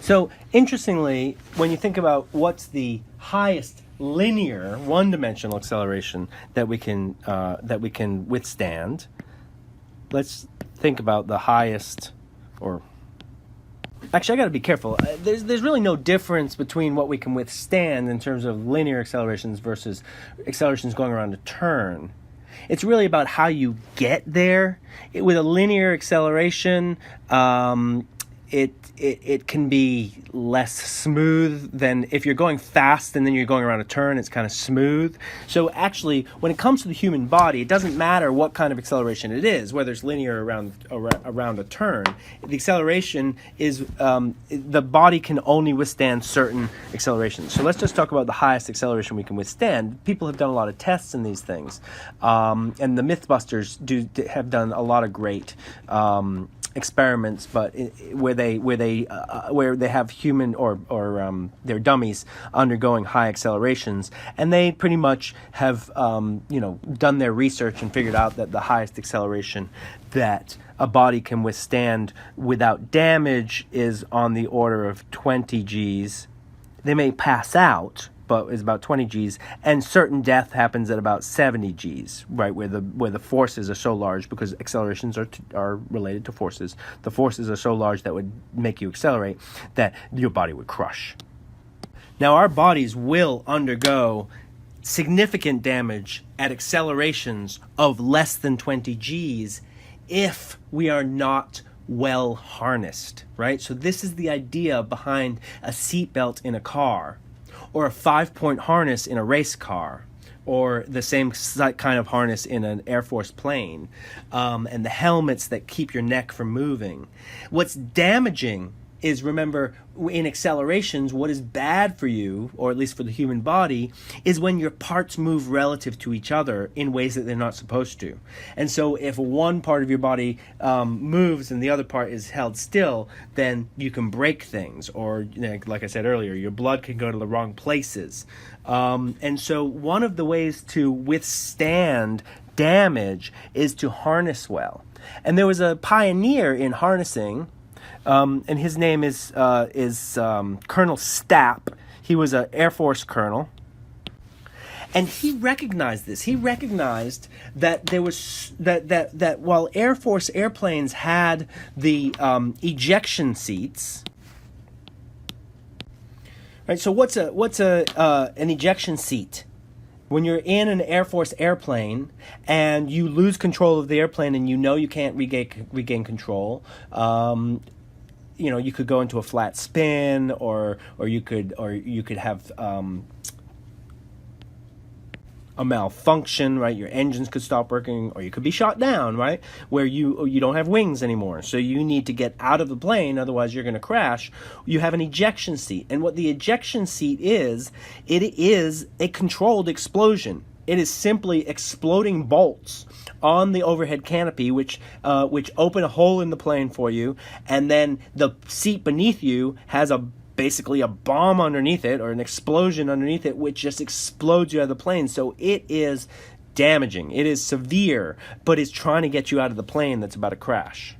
So interestingly, when you think about what's the highest linear, one-dimensional acceleration that we can withstand, let's think about the highest, or actually, I got to be careful. There's really no difference between what we can withstand in terms of linear accelerations versus accelerations going around a turn. It's really about how you get there. With a linear acceleration, it can be less smooth than if you're going fast and then you're going around a turn. It's kind of smooth. So actually, when it comes to the human body, it doesn't matter what kind of acceleration it is, whether it's linear around a turn. The acceleration is the body can only withstand certain accelerations. So let's just talk about the highest acceleration we can withstand. People have done a lot of tests in these things, and the Mythbusters have done a lot of great experiments, but where they have human or their dummies undergoing high accelerations, and they pretty much have done their research and figured out that the highest acceleration that a body can withstand without damage is on the order of 20 Gs. They may pass out, but is about 20 Gs, and certain death happens at about 70 Gs, right, where the forces are so large, because accelerations are related to forces. The forces are so large that would make you accelerate that your body would crush. Now, our bodies will undergo significant damage at accelerations of less than 20 Gs if we are not well harnessed, right? So this is the idea behind a seatbelt in a car, or a 5-point harness in a race car, or the same kind of harness in an Air Force plane, and the helmets that keep your neck from moving. What's damaging is, remember, in accelerations, what is bad for you, or at least for the human body, is when your parts move relative to each other in ways that they're not supposed to. And so if one part of your body moves and the other part is held still, then you can break things, or like I said earlier, your blood can go to the wrong places. And so one of the ways to withstand damage is to harness well. And there was a pioneer in harnessing, and his name is Colonel Stapp. He was an Air Force colonel, and he recognized this. He recognized that there was that while Air Force airplanes had the ejection seats. Right. So what's an ejection seat? When you're in an Air Force airplane and you lose control of the airplane and you can't regain control. You could go into a flat spin, or you could have a malfunction, right? Your engines could stop working, or you could be shot down, right? Where you don't have wings anymore, so you need to get out of the plane, otherwise you're going to crash. You have an ejection seat, and what the ejection seat is, it is a controlled explosion. It is simply exploding bolts on the overhead canopy, which open a hole in the plane for you, and then the seat beneath you has basically a bomb underneath it, or an explosion underneath it, which just explodes you out of the plane. So it is damaging. It is severe, but it's trying to get you out of the plane that's about to crash.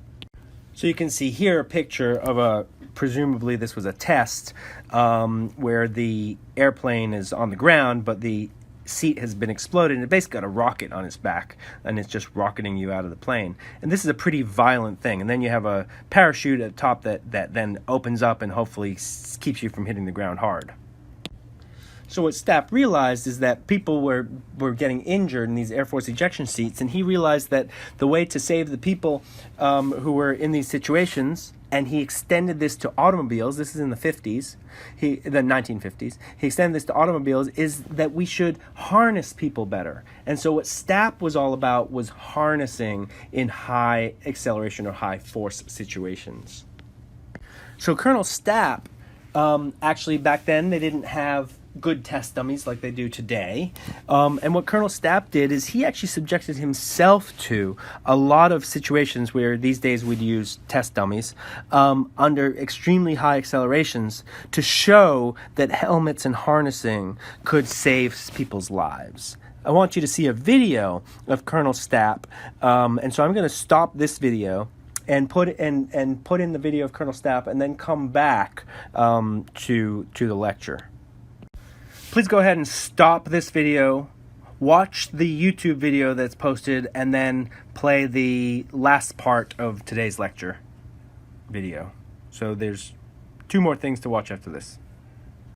So you can see here a picture of presumably this was a test, where the airplane is on the ground, but the seat has been exploded, and it basically got a rocket on its back, and it's just rocketing you out of the plane. And this is a pretty violent thing. And then you have a parachute at the top that then opens up and hopefully keeps you from hitting the ground hard. So what Stapp realized is that people were getting injured in these Air Force ejection seats, and he realized that the way to save the people who were in these situations, and he extended this to automobiles, this is in the 1950s, he extended this to automobiles, is that we should harness people better. And so what Stapp was all about was harnessing in high acceleration or high force situations. So Colonel Stapp, actually back then they didn't have good test dummies like they do today. And what Colonel Stapp did is he actually subjected himself to a lot of situations where these days we'd use test dummies under extremely high accelerations to show that helmets and harnessing could save people's lives. I want you to see a video of Colonel Stapp, and so I'm going to stop this video and put in the video of Colonel Stapp, and then come back to the lecture. Please go ahead and stop this video, watch the YouTube video that's posted, and then play the last part of today's lecture video. So there's 2 more things to watch after this.